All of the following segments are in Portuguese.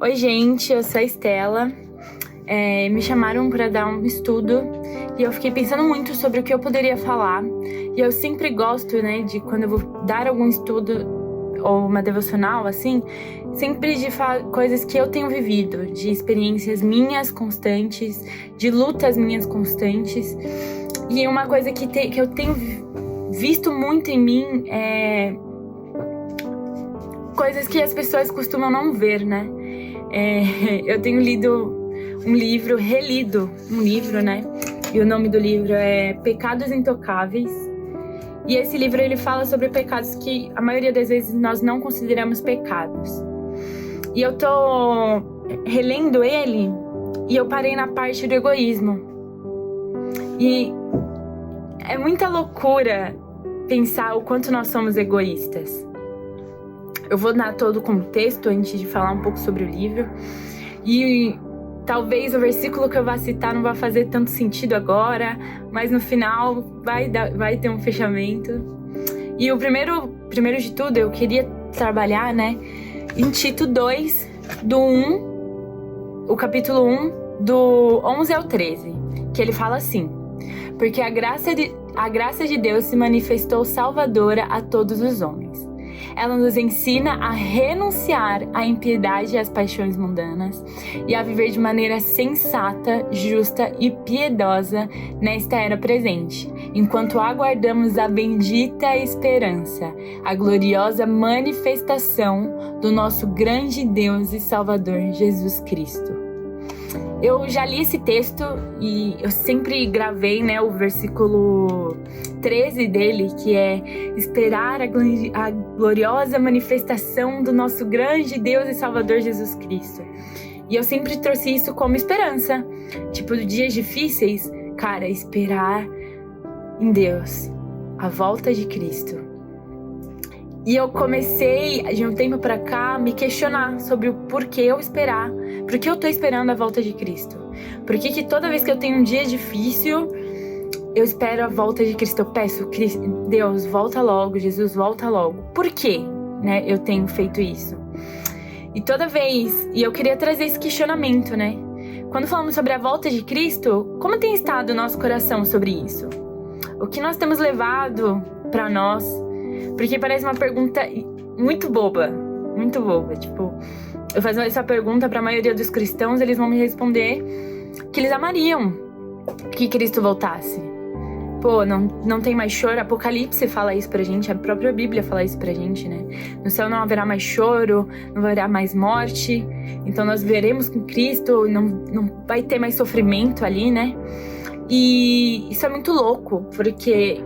Oi, gente, eu sou a Estela. Me chamaram para dar um estudo e eu fiquei pensando muito sobre o que eu poderia falar. E eu sempre gosto, né, de quando eu vou dar algum estudo ou uma devocional, assim, sempre de falar coisas que eu tenho vivido, de experiências minhas constantes, de lutas minhas constantes. E uma coisa que eu tenho visto muito em mim é coisas que as pessoas costumam não ver, né? Eu tenho lido relido um livro, né? E o nome do livro é Pecados Intocáveis. E esse livro, ele fala sobre pecados que a maioria das vezes nós não consideramos pecados. E eu tô relendo ele e eu parei na parte do egoísmo. E é muita loucura pensar o quanto nós somos egoístas. Eu vou dar todo o contexto antes de falar um pouco sobre o livro. E talvez o versículo que eu vá citar não vá fazer tanto sentido agora, mas no final vai ter um fechamento. E o primeiro de tudo, eu queria trabalhar, né, em Tito 2, o capítulo 1, do 11 ao 13, que ele fala assim: porque a graça de Deus se manifestou salvadora a todos os homens. Ela nos ensina a renunciar à impiedade e às paixões mundanas e a viver de maneira sensata, justa e piedosa nesta era presente, enquanto aguardamos a bendita esperança, a gloriosa manifestação do nosso grande Deus e Salvador Jesus Cristo. Eu já li esse texto e eu sempre gravei, né, o versículo 13 dele, que é esperar a gloriosa manifestação do nosso grande Deus e Salvador Jesus Cristo. E eu sempre trouxe isso como esperança. Tipo, dias difíceis, cara, esperar em Deus, a volta de Cristo. E eu comecei, de um tempo pra cá, me questionar sobre o porquê eu esperar. Por que eu tô esperando a volta de Cristo? Por que toda vez que eu tenho um dia difícil, eu espero a volta de Cristo? Eu peço, Deus, volta logo, Jesus, volta logo. Por quê, né, eu tenho feito isso? E toda vez, e eu queria trazer esse questionamento, né? Quando falamos sobre a volta de Cristo, como tem estado o nosso coração sobre isso? O que nós temos levado pra nós? Porque parece uma pergunta muito boba. Tipo, eu faço essa pergunta pra maioria dos cristãos, eles vão me responder que eles amariam que Cristo voltasse. Pô, não tem mais choro. Apocalipse fala isso pra gente, a própria Bíblia fala isso pra gente, né? No céu não haverá mais choro, não haverá mais morte. Então nós veremos com Cristo, não vai ter mais sofrimento ali, né? E isso é muito louco, porque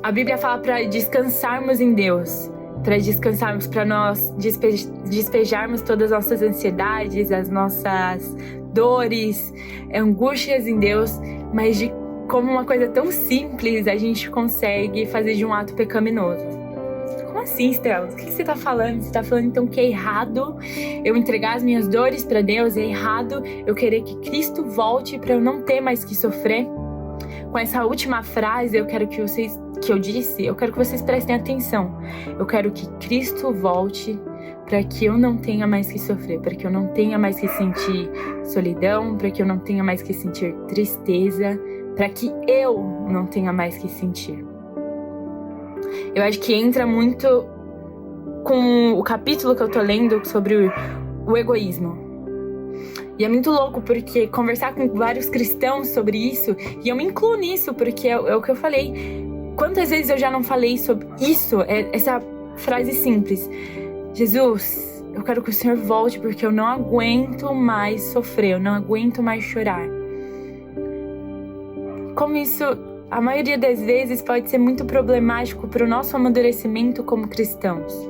a Bíblia fala para descansarmos em Deus, para nós despejarmos todas as nossas ansiedades, as nossas dores, angústias em Deus, mas de como uma coisa tão simples a gente consegue fazer de um ato pecaminoso. Como assim, Estela? O que você tá falando? Você tá falando então que é errado eu entregar as minhas dores para Deus? É errado eu querer que Cristo volte para eu não ter mais que sofrer? Com essa última frase, eu quero que vocês prestem atenção. Eu quero que Cristo volte para que eu não tenha mais que sofrer, para que eu não tenha mais que sentir solidão, para que eu não tenha mais que sentir tristeza, para que eu não tenha mais que sentir. Eu acho que entra muito com o capítulo que eu tô lendo sobre o egoísmo. E é muito louco, porque conversar com vários cristãos sobre isso, e eu me incluo nisso, porque é o que eu falei. Quantas vezes eu já não falei sobre isso, essa frase simples: Jesus, eu quero que o Senhor volte, porque eu não aguento mais sofrer, eu não aguento mais chorar. Como isso, a maioria das vezes, pode ser muito problemático para o nosso amadurecimento como cristãos.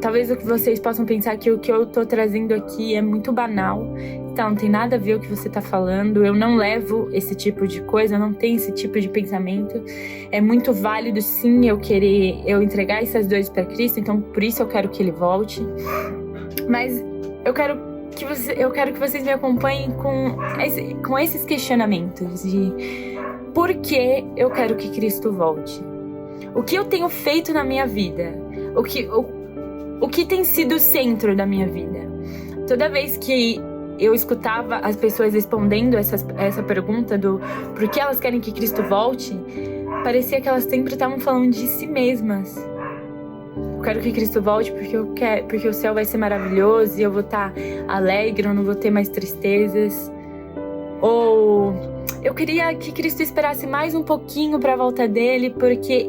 Talvez o que vocês possam pensar que o que eu tô trazendo aqui é muito banal, então não tem nada a ver o que você tá falando, eu não levo esse tipo de coisa, eu não tenho esse tipo de pensamento. É muito válido, sim, eu entregar essas dores para Cristo, então por isso eu quero que Ele volte. Mas eu quero que vocês me acompanhem com esses questionamentos de por que eu quero que Cristo volte. O que eu tenho feito na minha vida? O que tem sido o centro da minha vida? toda vez que eu escutava as pessoas respondendo essa pergunta do por que elas querem que Cristo volte, parecia que elas sempre estavam falando de si mesmas. Eu quero que Cristo volte porque o céu vai ser maravilhoso e eu vou estar alegre, eu não vou ter mais tristezas. Ou eu queria que Cristo esperasse mais um pouquinho para a volta dele, porque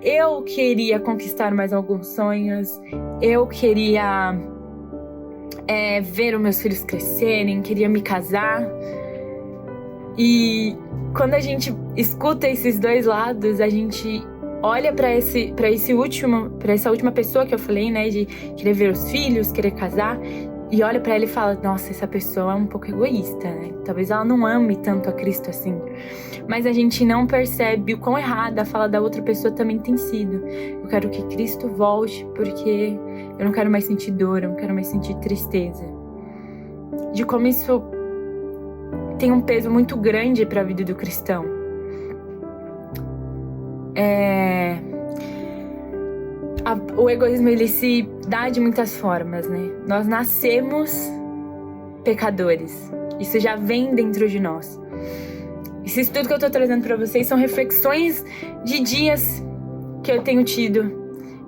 eu queria conquistar mais alguns sonhos, eu queria ver os meus filhos crescerem, queria me casar. E quando a gente escuta esses dois lados, a gente olha para essa última pessoa que eu falei, né, de querer ver os filhos, querer casar, e olha para ela e fala, nossa, essa pessoa é um pouco egoísta, né? Talvez ela não ame tanto a Cristo assim. Mas a gente não percebe o quão errada a fala da outra pessoa também tem sido. Eu quero que Cristo volte porque eu não quero mais sentir dor, eu não quero mais sentir tristeza. De como isso tem um peso muito grande para a vida do cristão. O egoísmo, ele se dá de muitas formas, né? Nós nascemos pecadores. Isso já vem dentro de nós. Isso tudo que eu tô trazendo para vocês são reflexões de dias que eu tenho tido.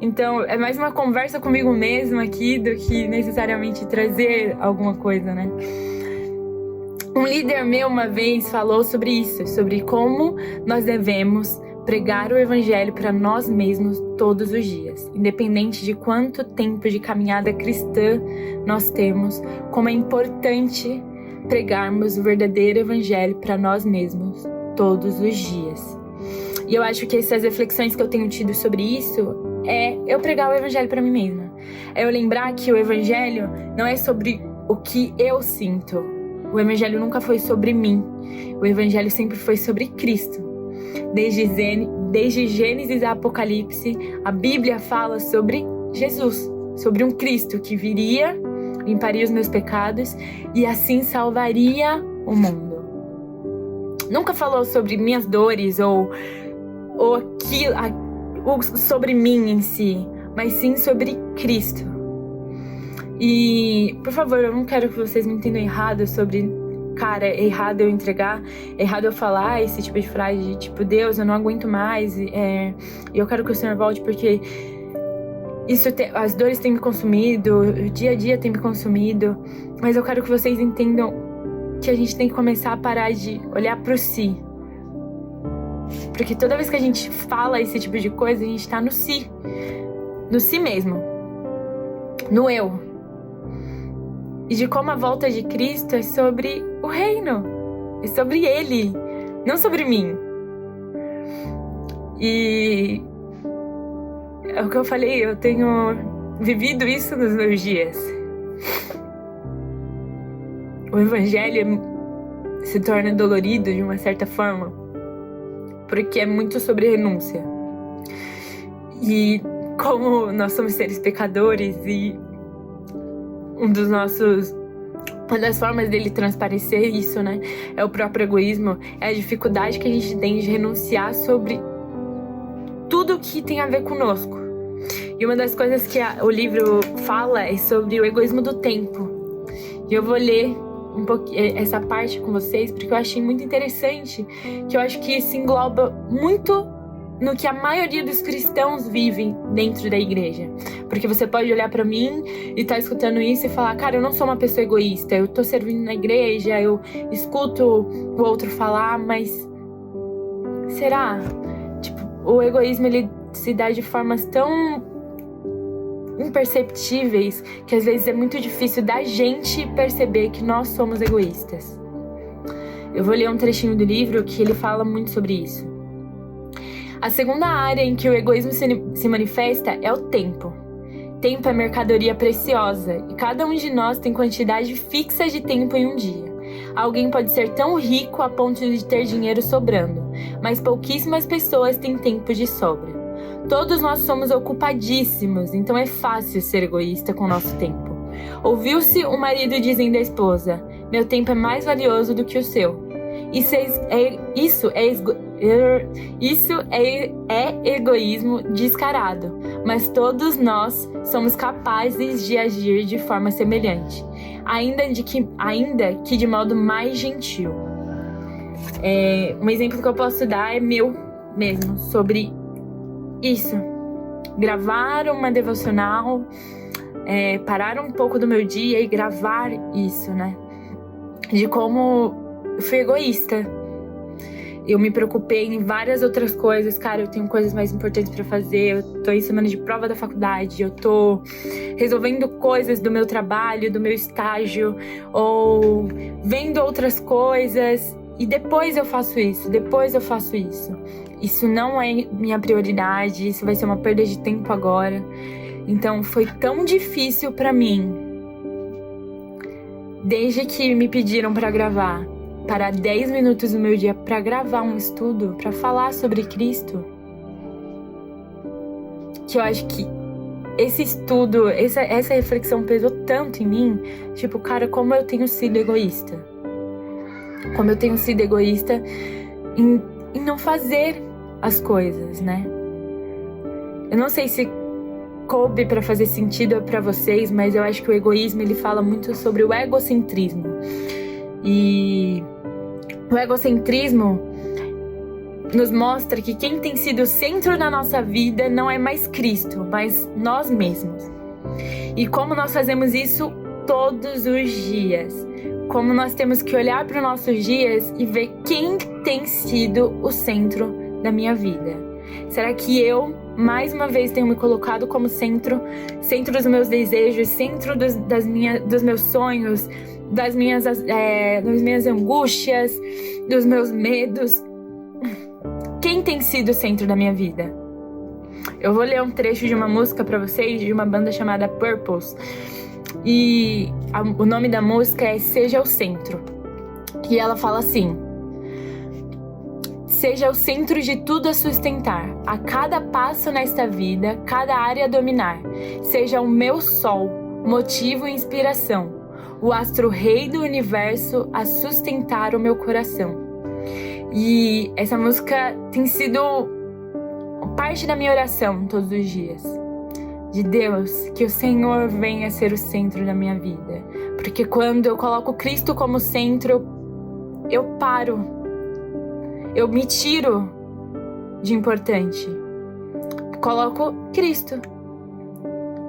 Então, é mais uma conversa comigo mesma aqui do que necessariamente trazer alguma coisa, né? Um líder meu uma vez falou sobre isso, sobre como nós devemos pregar o evangelho para nós mesmos todos os dias, independente de quanto tempo de caminhada cristã nós temos, como é importante pregarmos o verdadeiro evangelho para nós mesmos todos os dias. E eu acho que essas reflexões que eu tenho tido sobre isso é eu pregar o evangelho para mim mesma. É eu lembrar que o evangelho não é sobre o que eu sinto. O evangelho nunca foi sobre mim. O evangelho sempre foi sobre Cristo. Desde Gênesis a Apocalipse, a Bíblia fala sobre Jesus, sobre um Cristo que viria, limparia os meus pecados e assim salvaria o mundo. Nunca falou sobre minhas dores ou sobre mim em si, mas sim sobre Cristo. E, por favor, eu não quero que vocês me entendam errado sobre... Cara, é errado eu entregar, é errado eu falar esse tipo de frase de tipo, Deus, eu não aguento mais, e eu quero que o Senhor volte porque as dores têm me consumido, o dia a dia tem me consumido, mas eu quero que vocês entendam que a gente tem que começar a parar de olhar pro si. Porque toda vez que a gente fala esse tipo de coisa, a gente tá no si mesmo, no eu. E de como a volta de Cristo é sobre o reino. É sobre Ele, não sobre mim. E é o que eu falei, eu tenho vivido isso nos meus dias. O evangelho se torna dolorido de uma certa forma, porque é muito sobre renúncia. E como nós somos seres pecadores e uma das formas dele transparecer isso, né, é o próprio egoísmo, é a dificuldade que a gente tem de renunciar sobre tudo que tem a ver conosco. E uma das coisas que o livro fala é sobre o egoísmo do tempo. E eu vou ler um pouquinho essa parte com vocês, porque eu achei muito interessante, que eu acho que isso engloba muito no que a maioria dos cristãos vivem dentro da igreja. Porque você pode olhar pra mim e tá escutando isso e falar, cara, eu não sou uma pessoa egoísta, eu tô servindo na igreja, eu escuto o outro falar, mas será? Tipo, o egoísmo, ele se dá de formas tão imperceptíveis que às vezes é muito difícil da gente perceber que nós somos egoístas. Eu vou ler um trechinho do livro que ele fala muito sobre isso. A segunda área em que o egoísmo se manifesta é o tempo. Tempo é mercadoria preciosa e cada um de nós tem quantidade fixa de tempo em um dia. Alguém pode ser tão rico a ponto de ter dinheiro sobrando, mas pouquíssimas pessoas têm tempo de sobra. Todos nós somos ocupadíssimos, então é fácil ser egoísta com o nosso tempo. Ouviu-se o marido dizendo à esposa, meu tempo é mais valioso do que o seu. Isso é egoísmo descarado, mas todos nós somos capazes de agir de forma semelhante. ainda que de modo mais gentil. Um exemplo que eu posso dar é meu mesmo, sobre isso. Gravar uma devocional, parar um pouco do meu dia e gravar isso, né? De como eu fui egoísta. Eu me preocupei em várias outras coisas. Cara, eu tenho coisas mais importantes pra fazer. Eu tô em semana de prova da faculdade. Eu tô resolvendo coisas do meu trabalho, do meu estágio. Ou vendo outras coisas. E depois eu faço isso. Isso não é minha prioridade. Isso vai ser uma perda de tempo agora. Então foi tão difícil pra mim. Desde que me pediram pra gravar. Parar 10 minutos do meu dia para gravar um estudo, para falar sobre Cristo, que eu acho que esse estudo, essa reflexão pesou tanto em mim, tipo, cara, como eu tenho sido egoísta. Como eu tenho sido egoísta em não fazer as coisas, né? Eu não sei se coube para fazer sentido para vocês, mas eu acho que o egoísmo, ele fala muito sobre o egocentrismo. E o egocentrismo nos mostra que quem tem sido o centro da nossa vida não é mais Cristo, mas nós mesmos. E como nós fazemos isso todos os dias. Como nós temos que olhar para os nossos dias e ver quem tem sido o centro da minha vida. Será que eu, mais uma vez, tenho me colocado como centro dos meus desejos, centro dos meus sonhos, das minhas angústias, dos meus medos? Quem tem sido o centro da minha vida? Eu vou ler um trecho de uma música pra vocês, de uma banda chamada Purpose. E o nome da música é Seja o Centro. E ela fala assim: seja o centro de tudo a sustentar, a cada passo nesta vida, cada área a dominar. Seja o meu sol, motivo e inspiração, o astro-rei do universo a sustentar o meu coração. E essa música tem sido parte da minha oração todos os dias. De Deus, que o Senhor venha ser o centro da minha vida. Porque quando eu coloco Cristo como centro, eu paro. Eu me tiro de importante. Coloco Cristo.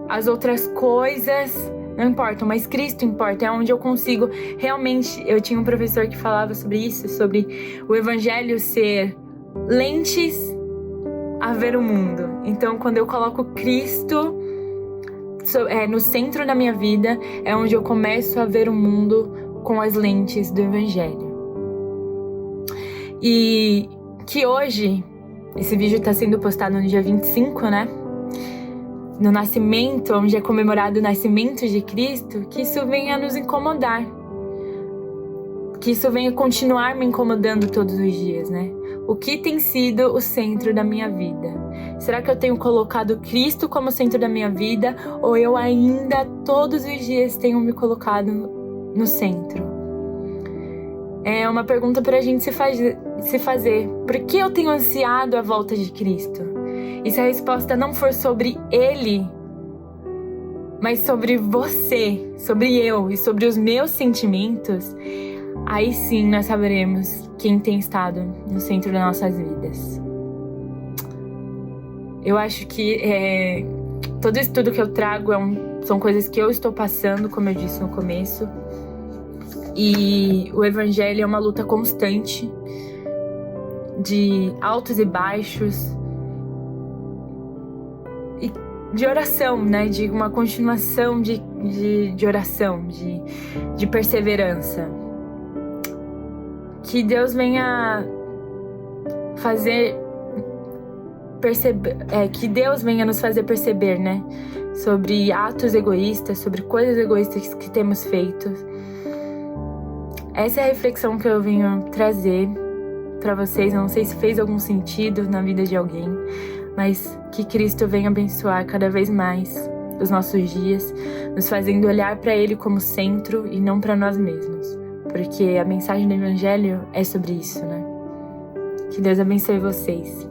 As outras coisas não importam, mas Cristo importa, é onde eu consigo realmente. Eu tinha um professor que falava sobre isso, sobre o evangelho ser lentes a ver o mundo. Então, quando eu coloco Cristo no centro da minha vida, é onde eu começo a ver o mundo com as lentes do evangelho. E que hoje, esse vídeo está sendo postado no dia 25, né? No nascimento, onde é comemorado o nascimento de Cristo, que isso venha nos incomodar. Que isso venha continuar me incomodando todos os dias, né? O que tem sido o centro da minha vida? Será que eu tenho colocado Cristo como centro da minha vida? Ou eu ainda, todos os dias, tenho me colocado no centro? É uma pergunta pra gente se fazer. Por que eu tenho ansiado a volta de Cristo? E se a resposta não for sobre Ele, mas sobre você, sobre eu e sobre os meus sentimentos, aí sim nós saberemos quem tem estado no centro das nossas vidas. Eu acho que todo estudo que eu trago são coisas que eu estou passando, como eu disse no começo. E o evangelho é uma luta constante de altos e baixos, e de oração, né? De uma continuação de oração, de perseverança. Que Deus venha que Deus venha nos fazer perceber, né? Sobre atos egoístas, sobre coisas egoístas que temos feito. Essa é a reflexão que eu venho trazer para vocês. Eu não sei se fez algum sentido na vida de alguém, mas que Cristo venha abençoar cada vez mais os nossos dias, nos fazendo olhar para Ele como centro e não para nós mesmos. Porque a mensagem do Evangelho é sobre isso, né? Que Deus abençoe vocês.